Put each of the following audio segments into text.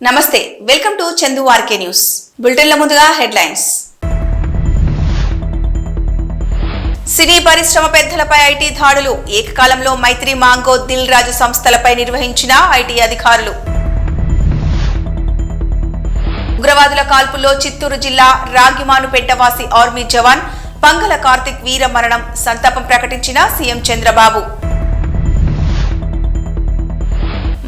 నమస్తే welcome to Chandu RK news బులెటిన్ల ముందుగా హెడ్లైన్స్. సినీ పరిశ్రమ పెద్దలపై ఐటీ దాడులు. ఏకకాలంలో మైత్రి మాంగో దిల్ రాజు సంస్థలపై నిర్వహించిన ఐటీ అధికారులు. ఉగ్రవాదుల కాల్పుల్లో చిత్తూరు జిల్లా రాగిమానుపెంటవాసి ఆర్మీ జవాన్ పంగల కార్తిక్ వీర మరణం. సంతాపం ప్రకటించిన సీఎం చంద్రబాబు.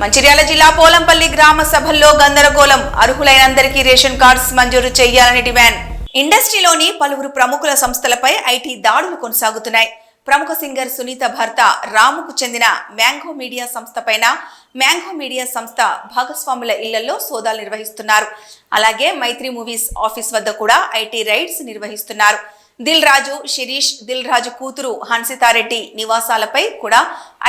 మంచిర్యాల జిల్లా పోలంపల్లి గ్రామ సభల్లో గందరగోళం. అర్హులైనందరికీ రేషన్ కార్డ్స్ మంజూరు చేయాలని డిమాండ్. ఇండస్ట్రీలోని పలువురు ప్రముఖుల సంస్థలపై ఐటీ దాడులు కొనసాగుతున్నాయి. ప్రముఖ సింగర్ సునీత భర్త రాముకు చెందిన మ్యాంగో మీడియా సంస్థ పైన మ్యాంగో మీడియా సంస్థ భాగస్వాముల ఇళ్లలో సోదాలు నిర్వహిస్తున్నారు. అలాగే మైత్రి మూవీస్ ఆఫీస్ వద్ద కూడా ఐటీ రైడ్స్ నిర్వహిస్తున్నారు. దిల్ రాజు, శిరీష్, దిల్ రాజు కూతురు హన్సితారెడ్డి నివాసాలపై కూడా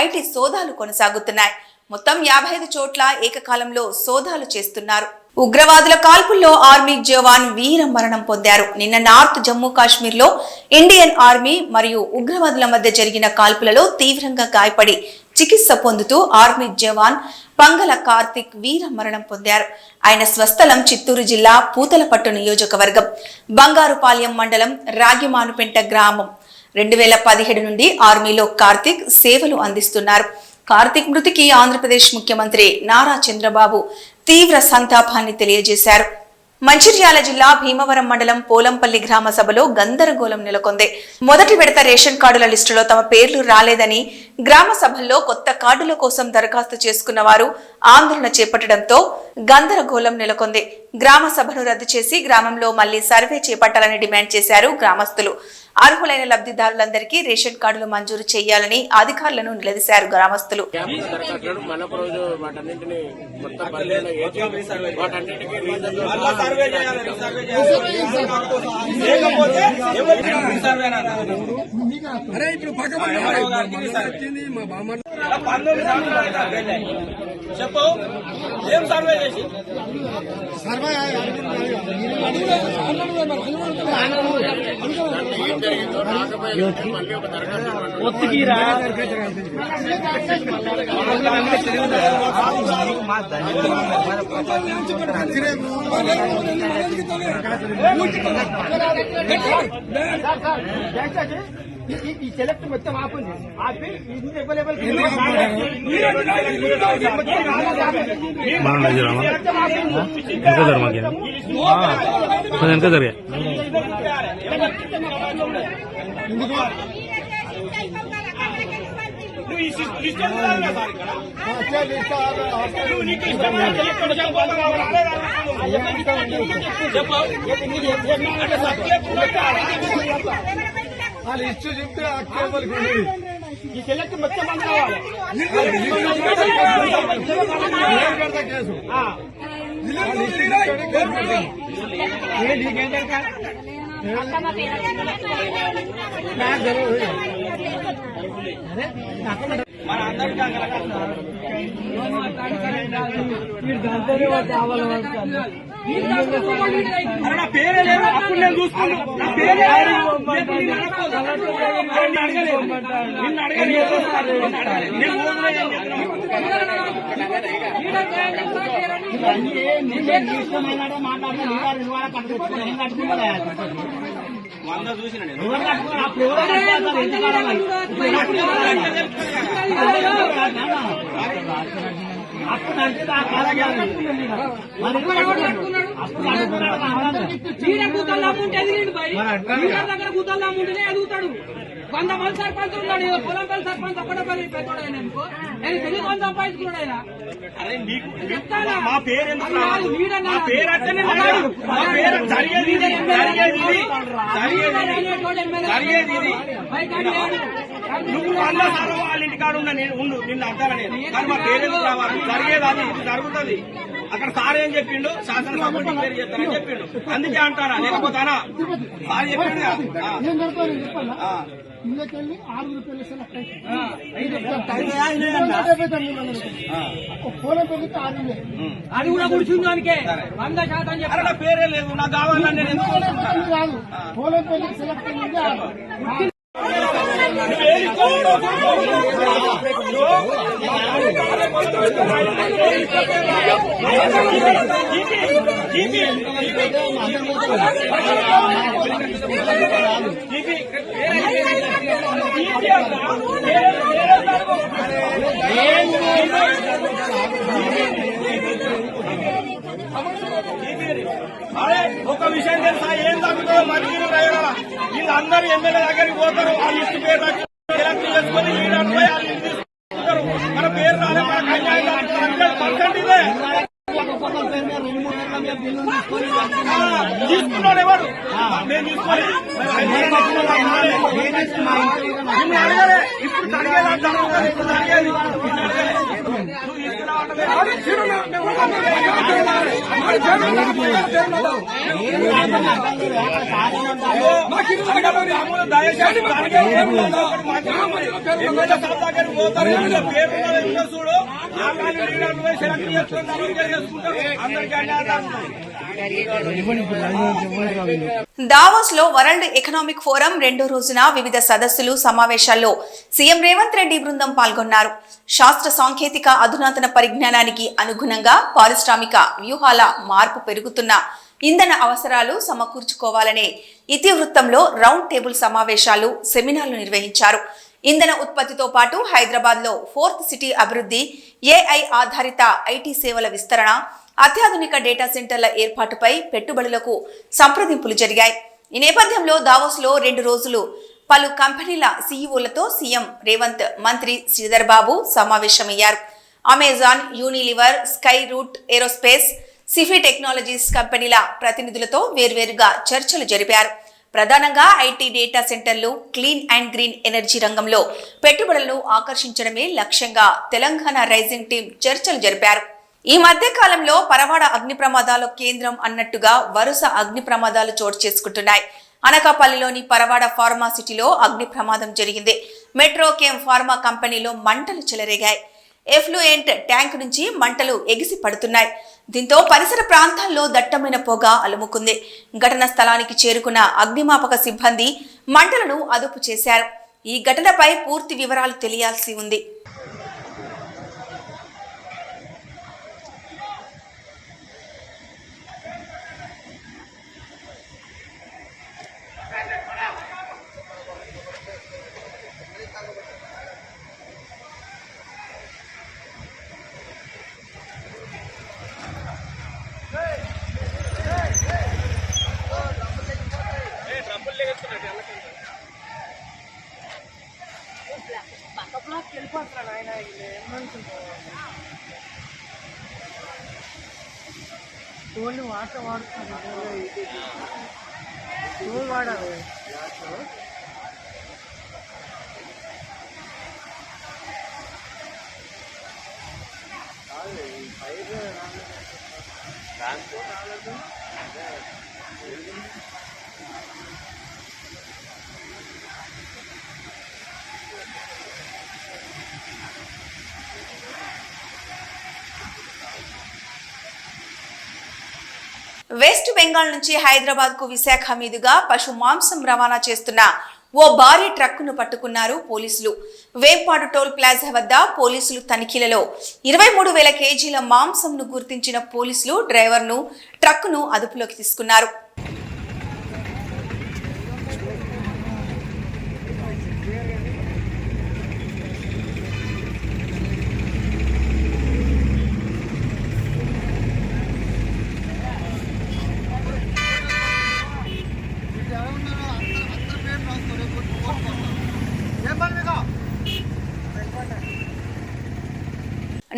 ఐటీ సోదాలు కొనసాగుతున్నాయి. మొత్తం 55 చోట్ల ఏకకాలంలో సోదాలు చేస్తున్నారు. ఉగ్రవాదుల కాల్పుల్లో ఆర్మీ జవాన్ వీర మరణం పొందారు. నిన్న నార్త్ జమ్మూ కాశ్మీర్ లో ఇండియన్ ఆర్మీ మరియు ఉగ్రవాదుల మధ్య జరిగిన కాల్పులలో తీవ్రంగా గాయపడి చికిత్స పొందుతూ ఆర్మీ జవాన్ పంగల కార్తిక్ వీర మరణం పొందారు. ఆయన స్వస్థలం చిత్తూరు జిల్లా పూతలపట్టు నియోజకవర్గం బంగారుపాలెం మండలం రాగిమానుపెంట గ్రామం. 2017 నుండి ఆర్మీలో కార్తిక్ సేవలు అందిస్తున్నారు. కార్తిక్ మృతికి ఆంధ్రప్రదేశ్ ముఖ్యమంత్రి నారా చంద్రబాబు తీవ్ర సంతాపాన్ని తెలియజేశారు. మంచిర్యాల జిల్లా భీమవరం మండలం పోలంపల్లి గ్రామ సభలో గందరగోళం నెలకొంది. మొదటి విడత రేషన్ కార్డుల లిస్టులో తమ పేర్లు రాలేదని, గ్రామ సభల్లో కొత్త కార్డుల కోసం దరఖాస్తు చేసుకున్న వారు ఆందోళన చేపట్టడంతో గందరగోళం నెలకొంది. గ్రామ సభను రద్దు చేసి గ్రామంలో మళ్లీ సర్వే చేపట్టాలని డిమాండ్ చేశారు గ్రామస్తులు. అర్హులైన లబ్ధిదారులందరికీ రేషన్ కార్డులు మంజూరు చేయాలని అధికారులను నిలదీశారు గ్రామస్తులు. చెప్పు ఏం సర్వే చేసి ఒత్తికిరా ఈ సెలెక్ట్ మొత్తం ఆపండి. ఆపి అవైలబుల్ ఎంత జరిగా ఇష్యూ చెప్తే ఈ సెలెక్ట్ మొత్తం మంది కావాలి. కేసు మన అందరికీ నా పేరే లేదు. అప్పుడు నేను చూసుకున్నాను. నా పేరే నిన్ను అడగలేదు. వంద చూసిన దగ్గర కూతలు అమ్ముంటేనే ఎదుగుతాడు. 100 మంది సర్పంచ్ ఉన్నాడు. పొలంపల్లి సర్పంచ్ ఒక్కడే పెద్దోడు అనుకో. నేను తెలియదు కొంత సంపాదించుకున్నాడు ఆయన. మా పేరు నా పేరు అట్టనే జరిగేది నువ్వు అన్న సార్ వాళ్ళ ఇంటికాడ ఉన్నా నేను ఉండు నిన్ను అర్థాల నేను. కానీ మా పేరెందుకు రావాలి? జరిగేది అది ఇది జరుగుతుంది. అక్కడ సార్ ఏం చెప్పిండు? శాసనసభ డిక్లేర్ చేస్తానని చెప్పిండు. అందుకే అంటారా లేకపోతానా? సార్ చెప్పిండు. అది కూడా కూర్చుంది దానికే 100% చెప్పారు. పేరే లేదు నాకు కావాలని నేను ఎందుకు అరే ఒక విషయం తెలుసా, ఏం తగ్గుతుందో మంచిగా రైతుల వీళ్ళందరూ ఎమ్మెల్యే దగ్గరికి పోతారు, వాళ్ళ లిస్టు పేరు సెలెక్ట్ చేసుకుని లీడర్ పోయి వాళ్ళు ఇంటి తీసుకుంటారు. మన పేరు రాలే, మన కన్యాయం 100% ఇదే తీసుకున్నాడు. ఎవరు నేను తీసుకోలేదు, అడగలే. ఇప్పుడు అడిగేది జరుగుతుంది, ఇప్పుడు అడిగేది దయచేసి పేరు చూడు, సెలెక్ట్ చేసుకుంటారు అందరికీ. దావోస్ లో వరల్డ్ ఎకనామిక్ ఫోరం రెండో రోజున వివిధ సదస్సులు సమావేశాల్లో సీఎం రేవంత్ రెడ్డి బృందం పాల్గొన్నారు. శాస్త్ర సాంకేతిక అధునాతన పరిజ్ఞానానికి అనుగుణంగా పారిశ్రామిక వ్యూహాల మార్పు పెరుగుతున్న ఇంధన అవసరాలు సమకూర్చుకోవాలనే ఇతివృత్తంలో రౌండ్ టేబుల్ సమావేశాలు సెమినార్లు నిర్వహించారు. ఇంధన ఉత్పత్తితో పాటు హైదరాబాద్ లో 4th సిటీ అభివృద్ధి, AI ఆధారిత IT సేవల విస్తరణ, అత్యాధునిక డేటా సెంటర్ల ఏర్పాటుపై పెట్టుబడులకు సంప్రదింపులు జరిగాయి. ఈ నేపథ్యంలో దావోస్ లో 2 రోజులు పలు కంపెనీల సీఈఓలతో సీఎం రేవంత్, మంత్రి శ్రీధర్ బాబు సమావేశమయ్యారు. Amazon, Unilever, Skyroot Aerospace, Sify technologies కంపెనీల ప్రతినిధులతో వేర్వేరుగా చర్చలు జరిపారు. ప్రధానంగా IT డేటా సెంటర్లు, క్లీన్ అండ్ గ్రీన్ ఎనర్జీ రంగంలో పెట్టుబడులను ఆకర్షించడమే లక్ష్యంగా తెలంగాణ రైజింగ్ టీం చర్చలు జరిపారు. ఈ మధ్య కాలంలో పరవాడ అగ్ని ప్రమాదాల కేంద్రం అన్నట్టుగా వరుస అగ్ని ప్రమాదాలు చోటు చేసుకుంటున్నాయి. అనకాపల్లిలోని పరవాడ ఫార్మా సిటీలో అగ్ని ప్రమాదం జరిగింది. మెట్రోకేమ్ ఫార్మా కంపెనీలో మంటలు చెలరేగాయి. ఎఫ్లూయెంట్ ట్యాంక్ నుంచి మంటలు ఎగిసి పడుతున్నాయి. దీంతో పరిసర ప్రాంతాల్లో దట్టమైన పొగ అలుముకుంది. ఘటన స్థలానికి చేరుకున్న అగ్నిమాపక సిబ్బంది మంటలను అదుపు చేశారు. ఈ ఘటనపై పూర్తి వివరాలు తెలియాల్సి ఉంది. ఓన్లీ వాటర్ వాడుతుంది వాడాలి. వెస్ట్ బెంగాల్ నుంచి హైదరాబాద్ కు విశాఖ మీదుగా పశు మాంసం రవాణా చేస్తున్న ఓ భారీ ట్రక్కును పట్టుకున్నారు పోలీసులు. వేంపాడు టోల్ ప్లాజా వద్ద పోలీసులు తనిఖీలలో 23,000 కేజీల మాంసంను గుర్తించిన పోలీసులు డ్రైవర్ను, ట్రక్కును అదుపులోకి తీసుకున్నారు.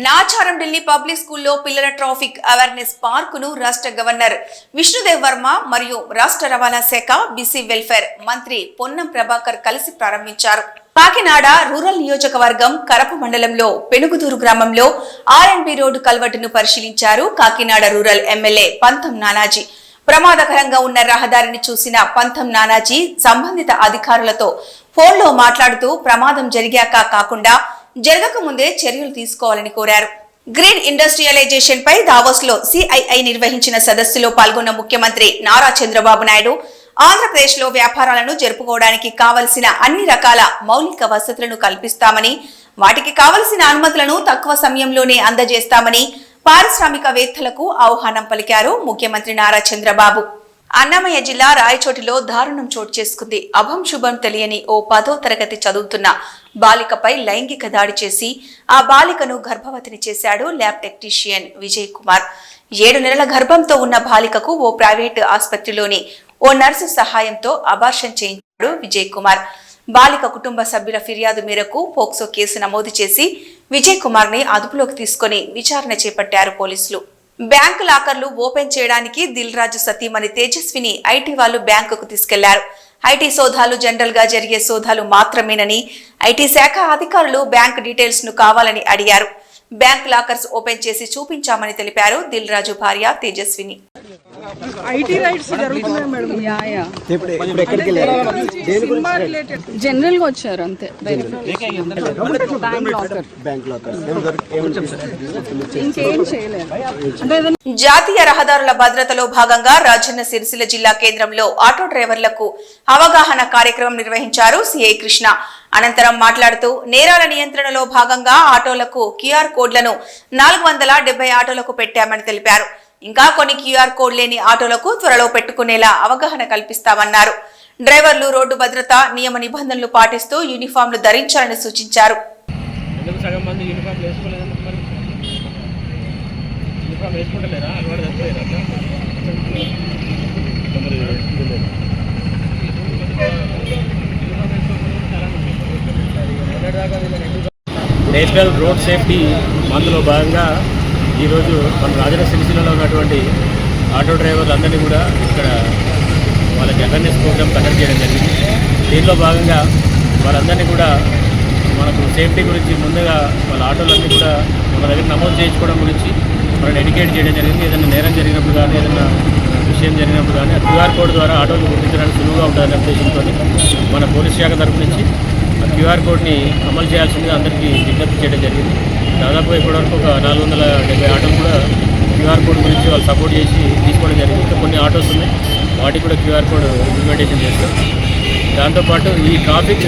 నాచారం ఢిల్లీ పబ్లిక్ స్కూల్లో పిల్లల ట్రాఫిక్ అవేర్నెస్ పార్కును రాష్ట్ర గవర్నర్ విష్ణుదేవ్ వర్మ మరియు రాష్ట్ర రవాణా శాఖ బీసీ వెల్ఫేర్ మంత్రి పొన్నం ప్రభాకర్ కలిసి ప్రారంభించారు. కాకినాడ రూరల్ నియోజకవర్గం కరప మండలంలో పెనుగుదూరు గ్రామంలో R&B రోడ్డు కల్వర్టును పరిశీలించారు కాకినాడ రూరల్ ఎమ్మెల్యే పంతం నానాజీ. ప్రమాదకరంగా ఉన్న రహదారిని చూసిన పంతం నానాజీ సంబంధిత అధికారులతో ఫోన్లో మాట్లాడుతూ ప్రమాదం జరిగాక కాకుండా జరగక ముందే చర్యలు తీసుకోవాలని కోరారు. గ్రీన్ ఇండస్ట్రియలైజేషన్ పై దావోస్ లో CII నిర్వహించిన సదస్సులో పాల్గొన్న ముఖ్యమంత్రి నారా చంద్రబాబు నాయుడు ఆంధ్రప్రదేశ్లో వ్యాపారాలను జరుపుకోవడానికి కావలసిన అన్ని రకాల మౌలిక వసతులను కల్పిస్తామని, వాటికి కావలసిన అనుమతులను తక్కువ సమయంలోనే అందజేస్తామని పారిశ్రామికవేత్తలకు ఆహ్వానం పలికారు ముఖ్యమంత్రి నారా చంద్రబాబు. అన్నమయ్య జిల్లా రాయచోటిలో దారుణం చోటు చేసుకుంది. అభం శుభం తెలియని ఓ 10వ తరగతి చదువుతున్న బాలికపై లైంగిక దాడి చేసి ఆ బాలికను గర్భవతిని చేశాడు ల్యాబ్ టెక్నీషియన్ విజయ్ కుమార్. 7 నెలల గర్భంతో ఉన్న బాలికకు ఓ ప్రైవేటు ఆసుపత్రిలోని ఓ నర్సు సహాయంతో అబార్షన్ చేయించాడు విజయ్ కుమార్. బాలిక కుటుంబ సభ్యుల ఫిర్యాదు మేరకు పోక్సో కేసు నమోదు చేసి విజయ్ కుమార్ ని అదుపులోకి తీసుకుని విచారణ చేపట్టారు పోలీసులు. బ్యాంకు లాకర్లు ఓపెన్ చేయడానికి దిల్ రాజు సతీమణి తేజస్విని ఐటీ వాళ్లు బ్యాంకుకు తీసుకెళ్లారు. ఐటీ సోదాలు జనరల్ గా జరిగే సోదాలు మాత్రమేనని, ఐటీ శాఖ అధికారులు బ్యాంక్ డీటెయిల్స్ ను కావాలని అడిగారు. బ్యాంక్ లాకర్స్ ఓపెన్ చేసి చూపించామని తెలిపారు దిల్ రాజు భార్య తేజస్విని. ఐటీ రైట్స్ జరుగుతున్నాయి మేడం. జనరల్ గా వచ్చారు అంతే. ఇంకేం చేయలేదు. జాతీయ రహదారుల భద్రతలో భాగంగా రాజన్న సిరిసిల్ల జిల్లా కేంద్రంలో ఆటో డ్రైవర్లకు అవగాహన కార్యక్రమం నిర్వహించారు సిఐ కృష్ణ. అనంతరం మాట్లాడుతూ నేరాల నియంత్రణలో భాగంగా ఆటోలకు క్యూఆర్ కోడ్లను 470 ఆటోలకు పెట్టామని తెలిపారు. ఇంకా కొన్ని క్యూఆర్ కోడ్ లేని ఆటోలకు త్వరలో పెట్టుకునేలా అవగాహన కల్పిస్తామన్నారు. డ్రైవర్లు రోడ్డు భద్రత నియమ నిబంధనలు పాటిస్తూ యూనిఫామ్లు ధరించాలని సూచించారు. నేషనల్ రోడ్ సేఫ్టీ మందులో భాగంగా ఈరోజు మన రాజన్న సిరిసిల్లలో ఉన్నటువంటి ఆటో డ్రైవర్లందరినీ కూడా ఇక్కడ వాళ్ళకి అవేర్నెస్ ప్రోగ్రామ్ కండక్ట్ చేయడం జరిగింది. దీనిలో భాగంగా వాళ్ళందరినీ కూడా మనకు సేఫ్టీ గురించి ముందుగా వాళ్ళ ఆటోలన్నీ కూడా మన దగ్గర నమోదు చేయించుకోవడం గురించి మనం ఎడ్యుకేట్ చేయడం జరిగింది. ఏదైనా నేరం జరిగినప్పుడు కానీ ఏదైనా విషయం జరిగినప్పుడు కానీ ఆ క్యూఆర్ కోడ్ ద్వారా ఆటోలు గుర్తించడానికి సులువుగా ఉంటుందనే ఉద్దేశంతో మన పోలీస్ శాఖ తరఫు నుంచి ఆ క్యూఆర్ కోడ్ని అమలు చేయాల్సిందిగా అందరికీ విజ్ఞప్తి చేయడం జరిగింది. దాదాపు ఇప్పటివరకు ఒక 470 ఆటోలు కూడా క్యూఆర్ కోడ్ గురించి వాళ్ళు సపోర్ట్ చేసి తీసుకోవడం జరిగింది. ఇంకా కొన్ని ఆటోస్ ఉన్నాయి, వాటికి కూడా క్యూఆర్ కోడ్ ఇంప్లిమెంటేషన్ చేస్తాం. దాంతోపాటు ఈ ట్రాఫిక్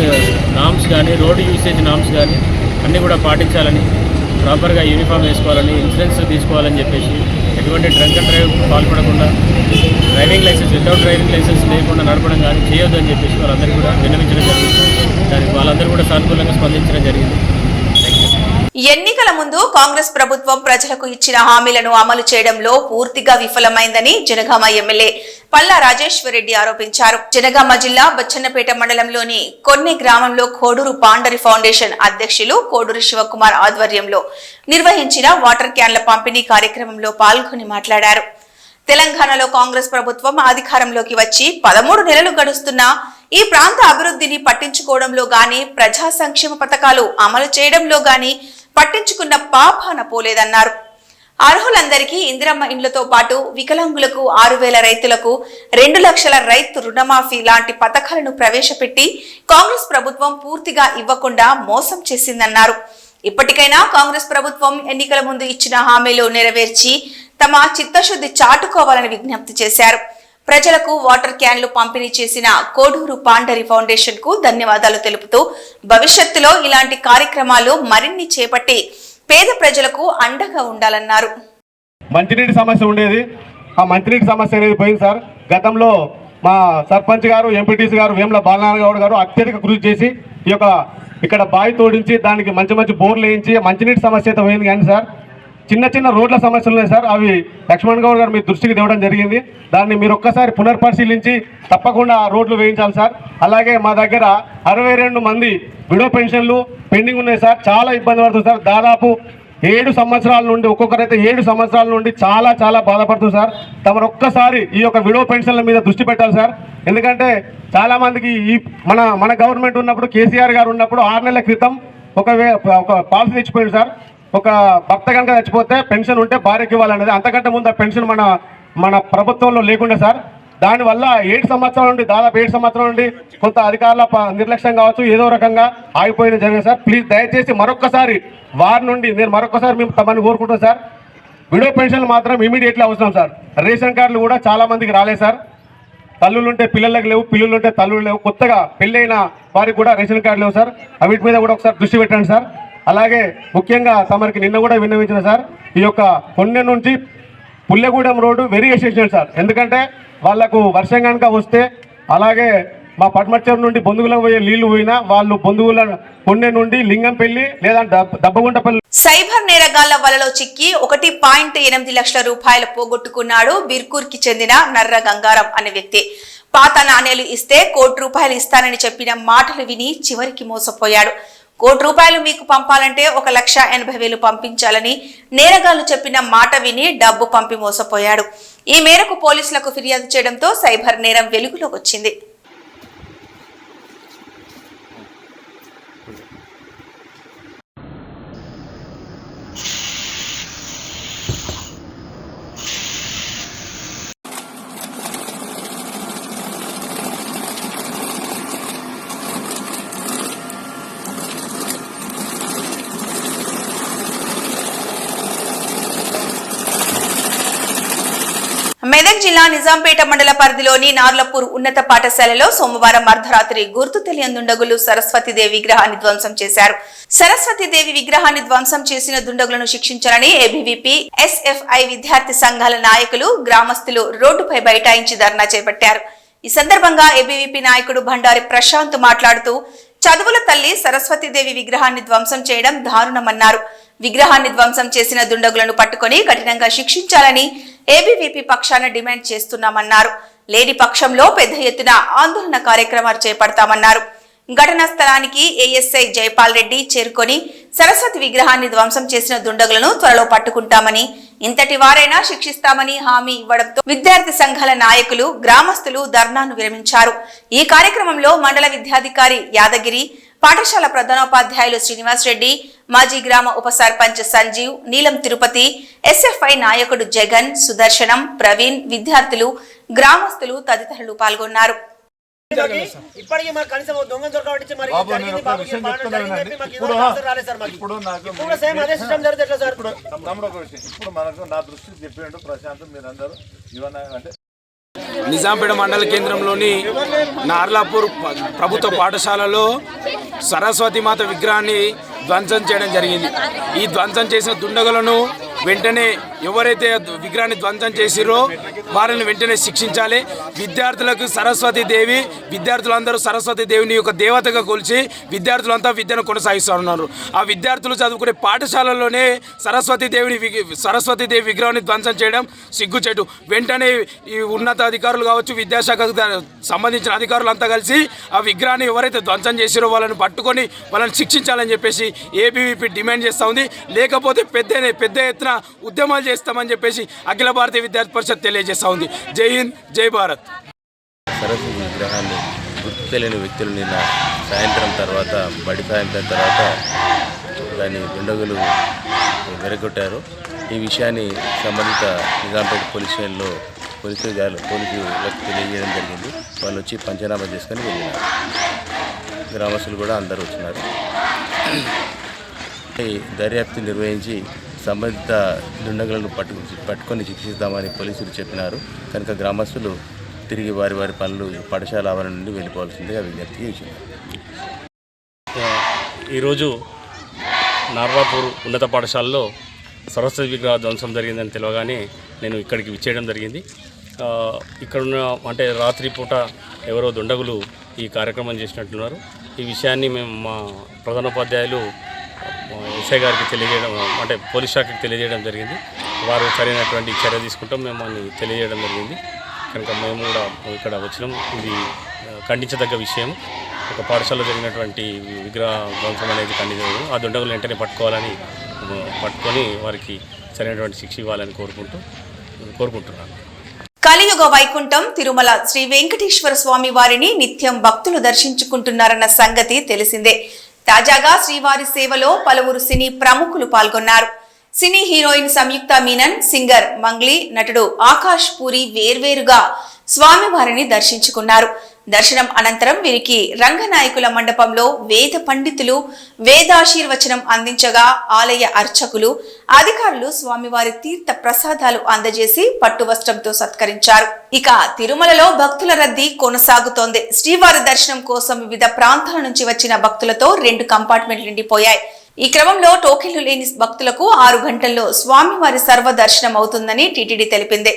నామ్స్ కానీ రోడ్డు యూసేజ్ నామ్స్ కానీ అన్నీ కూడా పాటించాలని, ప్రాపర్గా యూనిఫామ్ వేసుకోవాలని, ఇన్సూరెన్స్ తీసుకోవాలని చెప్పేసి ఎటువంటి డ్రంక్ అండ్ డ్రైవ్ పాల్పడకుండా, driving licence without driving licence లేకుండా నడపడం కానీ చేయొద్దు అని చెప్పేసి వాళ్ళందరూ కూడా విన్నవించడం జరిగింది. దానికి వాళ్ళందరూ కూడా సానుకూలంగా స్పందించడం జరిగింది. ఎన్నికల ముందు కాంగ్రెస్ ప్రభుత్వం ప్రజలకు ఇచ్చిన హామీలను అమలు చేయడంలో పూర్తిగా విఫలమైందని జనగామ ఎమ్మెల్యే పల్లా రాజేశ్వరరెడ్డి ఆరోపించారు. జనగామ జిల్లా బచ్చన్నపేట మండలంలోని కొన్ని గ్రామంలో కోడూరు పాండరి ఫౌండేషన్ అధ్యక్షులు కోడూరు శివకుమార్ ఆధ్వర్యంలో నిర్వహించిన వాటర్ క్యాన్ల పంపిణీ కార్యక్రమంలో పాల్గొని మాట్లాడారు. తెలంగాణలో కాంగ్రెస్ ప్రభుత్వం అధికారంలోకి వచ్చి 13 నెలలు గడుస్తున్నా ఈ ప్రాంత అభివృద్ధిని పట్టించుకోవడంలో గాని, ప్రజా సంక్షేమ పథకాలు అమలు చేయడంలో గాని పట్టించుకున్న పాపాన పోలేదన్నారు. అర్హులందరికీ ఇందిరమ్మ ఇండ్లతో పాటు వికలాంగులకు 6,000, రైతులకు 2 లక్షల రైతు రుణమాఫీ లాంటి పథకాలను ప్రవేశపెట్టి కాంగ్రెస్ ప్రభుత్వం పూర్తిగా ఇవ్వకుండా మోసం చేసిందన్నారు. ఇప్పటికైనా కాంగ్రెస్ ప్రభుత్వం ఎన్నికల ముందు ఇచ్చిన హామీలు నెరవేర్చి తమ చిత్తశుద్ధి చాటుకోవాలని విజ్ఞప్తి చేశారు. ప్రజలకు వాటర్ క్యాన్లు పంపిణీ చేసిన కోడూరు పాండరి ఫౌండేషన్ కు ధన్యవాదాలు తెలుపుతూ భవిష్యత్తులో ఇలాంటి కార్యక్రమాలు మరిన్ని చేపట్టి పేద ప్రజలకు అండగా ఉండాలన్నారు. మంచినీటి సమస్య ఉండేది, ఆ మంచినీటి సమస్య అనేది పోయింది సార్. గతంలో మా సర్పంచ్ గారు, ఎంపీటీసీ గారు, వేముల బాలనారాయణ గారు అత్యధిక కృషి చేసి ఈ యొక్క ఇక్కడ బావి తోడించి దానికి మంచి మంచి బోర్లు వేయించి మంచినీటి సమస్య అయితే పోయింది. కానీ సార్ చిన్న చిన్న రోడ్ల సమస్యలు ఉన్నాయి సార్. అవి లక్ష్మణ్ గౌడ్ గారు మీ దృష్టికి తేవడం జరిగింది. దాన్ని మీరు ఒక్కసారి పునర్పరిశీలించి తప్పకుండా ఆ రోడ్లు వేయించాలి సార్. అలాగే మా దగ్గర 62 మంది విడో పెన్షన్లు పెండింగ్ ఉన్నాయి సార్. చాలా ఇబ్బంది పడుతుంది సార్. దాదాపు 7 సంవత్సరాల నుండి, ఒక్కొక్కరైతే 7 సంవత్సరాల నుండి చాలా బాధపడుతుంది సార్. తమరు ఒక్కసారి ఈ యొక్క విడో పెన్షన్ల మీద దృష్టి పెట్టాలి సార్. ఎందుకంటే చాలా మందికి ఈ మన గవర్నమెంట్ ఉన్నప్పుడు, కేసీఆర్ గారు ఉన్నప్పుడు 6 నెలల క్రితం ఒక పాలసీ తెచ్చిపోయింది సార్. ఒక భర్త కనుక చచ్చిపోతే పెన్షన్ ఉంటే భార్యకి ఇవ్వాలనేది. అంతకంటే ముందు ఆ పెన్షన్ మన ప్రభుత్వంలో లేకుండా సార్. దానివల్ల 7 సంవత్సరాల నుండి, దాదాపు 7 సంవత్సరాల నుండి కొంత అధికారుల నిర్లక్ష్యం కావచ్చు, ఏదో రకంగా ఆగిపోయిన జరిగింది సార్. ప్లీజ్ దయచేసి మరొక్కసారి వారి నుండి నేను మేము తమని కోరుకుంటాం సార్. విడో పెన్షన్లు మాత్రం ఇమీడియట్లీ అవసరం సార్. రేషన్ కార్డులు కూడా చాలా మందికి రాలేదు సార్. తల్లులుంటే పిల్లలకు లేవు, పిల్లలుంటే తల్లులు లేవు, కొత్తగా పెళ్ళైన వారికి కూడా రేషన్ కార్డు లేవు సార్. వీటి మీద కూడా ఒకసారి దృష్టి పెట్టండి సార్. అలాగే ముఖ్యంగా తమరికి నిన్న కూడా విన్నవించిన సార్, ఈ యొక్క కొన్నె నుంచి పుల్లెగూడెం రోడ్డు వెరీ ఎసెన్షియల్ సార్. ఎందుకంటే వాళ్ళకు వర్షం కనుక వస్తే, అలాగే మా పట్మచ్చర్ నుండి బొందుగులకు పోయే నీళ్లు పోయినా వాళ్ళు బొందుగుల కొన్నె నుండి లింగంపల్లి లేదా దబ్బగుంటపల్లి. సైబర్ నేరగాళ్ల వలలో చిక్కి 1.8 లక్షల రూపాయలు పోగొట్టుకున్నాడు బిర్కూర్కి చెందిన నర్ర గంగారం అనే వ్యక్తి. పాత నాణేలు ఇస్తే ₹1,00,000 ఇస్తానని చెప్పిన మాటలు విని చివరికి మోసపోయాడు. ₹1,00,000 మీకు పంపాలంటే 1,80,000 పంపించాలని నేరగాళ్లు చెప్పిన మాట విని డబ్బు పంపి మోసపోయాడు. ఈ మేరకు పోలీసులకు ఫిర్యాదు చేయడంతో సైబర్ నేరం వెలుగులోకి వచ్చింది. మెదక్ జిల్లా నిజాంపేట మండల పరిధిలోని నార్లపూర్ ఉన్నత పాఠశాలలో సోమవారం అర్ధరాత్రి గుర్తు తెలియని దుండగులు సరస్వతీదేవి విగ్రహాన్ని ధ్వంసం చేశారు. సరస్వతీదేవి విగ్రహాన్ని ధ్వంసం చేసిన దుండగులను శిక్షించాలని ఏబీవీపీ, ఎస్ఎఫ్ఐ విద్యార్థి సంఘాల నాయకులు, గ్రామస్తులు రోడ్డుపై బైఠాయించి ధర్నా చేపట్టారు. ఈ సందర్భంగా ఏబీవీపీ నాయకుడు భండారి ప్రశాంత్ మాట్లాడుతూ, చదువుల తల్లి సరస్వతీదేవి విగ్రహాన్ని ధ్వంసం చేయడం దారుణమన్నారు. విగ్రహాన్ని ధ్వంసం చేసిన దుండగులను పట్టుకొని కఠినంగా శిక్షించాలని ఏబీవీపీ పక్షాన డిమాండ్ చేస్తున్నామన్నారు. లేని పక్షంలో పెద్ద ఎత్తున ఆందోళన కార్యక్రమాలు చేపడతామన్నారు. ఘటనా స్థలానికి ఏఎస్ఐ జైపాల్ రెడ్డి చేరుకొని సరస్వతి విగ్రహాన్ని ధ్వంసం చేసిన దుండగులను త్వరలో పట్టుకుంటామని, ఇంతటి వారైనా శిక్షిస్తామని హామీ ఇవ్వడంతో విద్యార్థి సంఘాల నాయకులు, గ్రామస్తులు ధర్నాను విరమించారు. ఈ కార్యక్రమంలో మండల విద్యాధికారి యాదగిరి, పాఠశాల ప్రధానోపాధ్యాయులు శ్రీనివాస్ రెడ్డి, మాజీ గ్రామ ఉప సర్పంచ్ సంజీవ్, నీలం తిరుపతి, ఎస్ఎఫ్ఐ నాయకుడు జగన్, సుదర్శనం, ప్రవీణ్, విద్యార్థులు, గ్రామస్తులు తదితరులు పాల్గొన్నారు. ఇప్పటికీ మాకు కనీసం దొంగ దొరకబట్టి మరి ఇప్పుడు సేమ్ అదే సిస్టమ్ జరుగుతుంది సార్. ఇప్పుడు మనకు నా దృష్టికి చెప్పిండు ప్రశాంత్, మీరందరూ ఇవన్నీ అంటే నిజాంపేట మండల కేంద్రంలోని నార్లాపూర్ ప్రభుత్వ పాఠశాలలో సరస్వతీమాత విగ్రహాన్ని ధ్వంసం చేయడం జరిగింది. ఈ ధ్వంసం చేసిన దుండగులను వెంటనే ఎవరైతే విగ్రహాన్ని ధ్వంసం చేసిరో వారిని వెంటనే శిక్షించాలి. విద్యార్థులకు సరస్వతీదేవి, విద్యార్థులందరూ సరస్వతీదేవిని ఒక దేవతగా కొలిచి విద్యార్థులంతా విద్యను కొనసాగిస్తున్నారు. ఆ విద్యార్థులు చదువుకునే పాఠశాలలోనే సరస్వతీదేవి విగ్రహాన్ని ధ్వంసం చేయడం సిగ్గుచేటు. వెంటనే ఈ ఉన్నతాధికారులు కావచ్చు, విద్యాశాఖకు సంబంధించిన అధికారులంతా కలిసి ఆ విగ్రహాన్ని ఎవరైతే ధ్వంసం చేసిరో వాళ్ళని పట్టుకొని వాళ్ళని శిక్షించాలని చెప్పేసి ఏబీవీపీ డిమాండ్ చేస్తూ ఉంది. లేకపోతే పెద్ద ఎత్తున ఉద్యమాలు చేస్తామని చెప్పేసి అఖిల భారతీయ విద్యార్థి పరిషత్ తెలియజేస్తూ ఉంది. జై హింద్, జై భారత్. సరస్వతి విగ్రహాన్ని గుర్తు తెలియని వ్యక్తులు నిన్న సాయంత్రం తర్వాత దాన్ని దుండగులు వెరగొట్టారు. ఈ విషయాన్ని సంబంధిత నిజాంపేట పోలీస్ స్టేషన్లో పోలీసులకు తెలియజేయడం జరిగింది. వాళ్ళు వచ్చి పంచనామా చేసుకొని వెళ్ళినారు. గ్రామస్తులు కూడా అందరూ వచ్చినారు. దర్యాప్తు నిర్వహించి సంబంధిత దుండగులను పట్టుకొని శిక్షిస్తామని పోలీసులు చెప్పినారు. కనుక గ్రామస్తులు తిరిగి వారి పనులు పాఠశాల ఆవరణ నుండి వెళ్ళిపోవాల్సిందిగా విజ్ఞప్తి చేసినారు. ఈరోజు నార్లాపూర్ ఉన్నత పాఠశాలలో సరస్వతి విగ్రహ ధ్వంసం జరిగిందని తెలియగానే నేను ఇక్కడికి విచ్చేయడం జరిగింది. ఇక్కడున్న అంటే రాత్రిపూట ఎవరో దుండగులు ఈ కార్యక్రమం చేసినట్టున్నారు. ఈ విషయాన్ని మేము మా ప్రధానోపాధ్యాయులు ఎస్ఐ గారికి తెలియజేయడం, అంటే పోలీస్ శాఖకి తెలియజేయడం జరిగింది. వారు సరైనటువంటి చర్య తీసుకుంటాం మేము అని తెలియజేయడం జరిగింది. కనుక మేము కూడా ఇక్కడ వచ్చినాం. ఇది ఖండించదగ్గ విషయం. ఒక పాఠశాలలో జరిగినటువంటి విగ్రహ ధ్వంసం అనేది ఖండించదు. ఆ దుండగులు వెంటనే పట్టుకొని వారికి సరైనటువంటి శిక్ష ఇవ్వాలని కోరుకుంటున్నాను. కలియుగ వైకుంఠం తిరుమల శ్రీ వెంకటేశ్వర స్వామి వారిని నిత్యం భక్తులు దర్శించుకుంటున్నారన్న సంగతి తెలిసిందే. తాజాగా శ్రీవారి సేవలో పలువురు సినీ ప్రముఖులు పాల్గొన్నారు. సినీ హీరోయిన్ సంయుక్త మీనన్, సింగర్ మంగ్లీ, నటుడు ఆకాష్ పూరి వేర్వేరుగా స్వామివారిని దర్శించుకున్నారు. దర్శనం అనంతరం వీరికి రంగనాయకుల మండపంలో వేద పండితులు వేదాశీర్వచనం అందించగా ఆలయ అర్చకులు అధికారులు స్వామివారి తీర్థ ప్రసాదాలు అందజేసి పట్టు వస్త్రంతో సత్కరించారు. ఇక తిరుమలలో భక్తుల రద్దీ కొనసాగుతోంది. శ్రీవారి దర్శనం కోసం వివిధ ప్రాంతాల నుంచి వచ్చిన భక్తులతో 2 కంపార్ట్మెంట్లు నిండిపోయాయి. ఈ క్రమంలో టోకెన్లు లేని భక్తులకు 6 గంటల్లో స్వామివారి సర్వ దర్శనం అవుతుందని టీటీడీ తెలిపింది.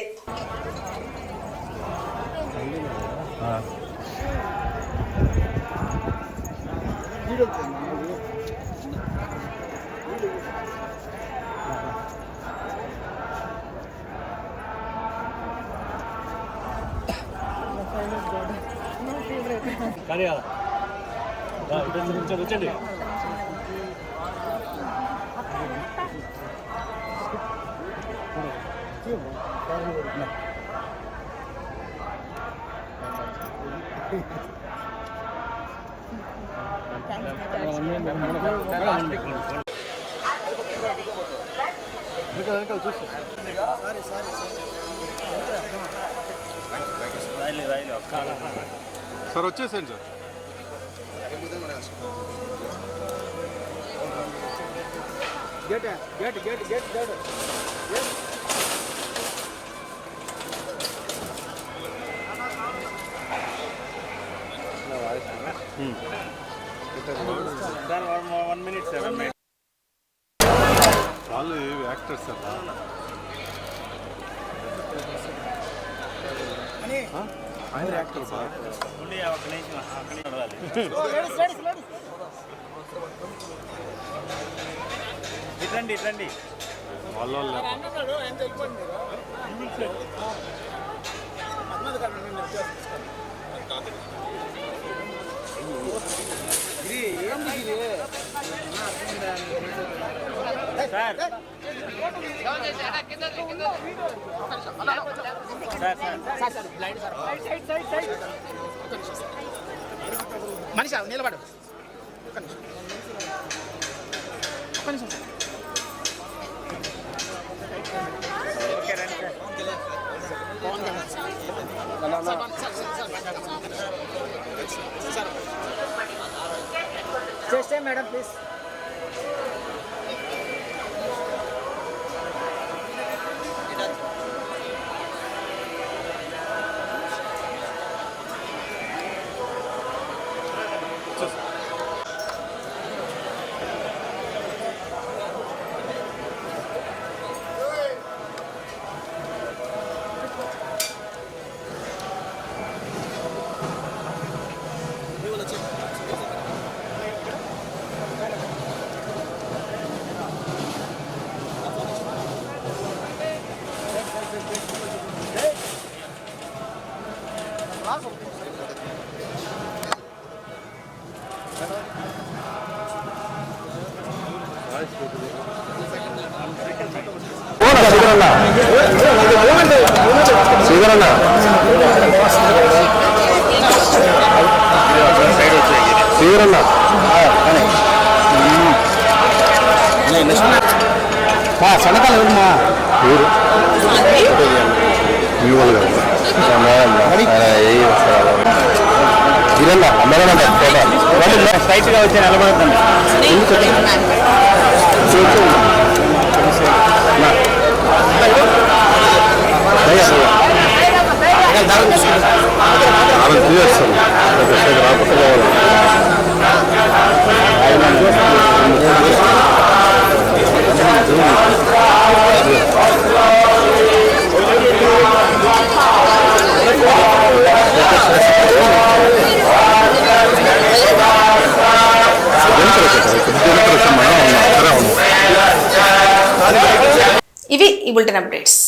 సార్ వచ్చేసాను సార్. వాళ్ళు యాక్టర్స్ సార్. ఆయన యాక్టర్ సార్. ఇట్లండి వాళ్ళు మనిషి నిలబడు. చేస్తే మేడం ప్లీజ్. స్ట్రైట్ గా వచ్చి నిలబడుతుంది. ఇవి ఈ బులెటిన్ అప్డేట్స్.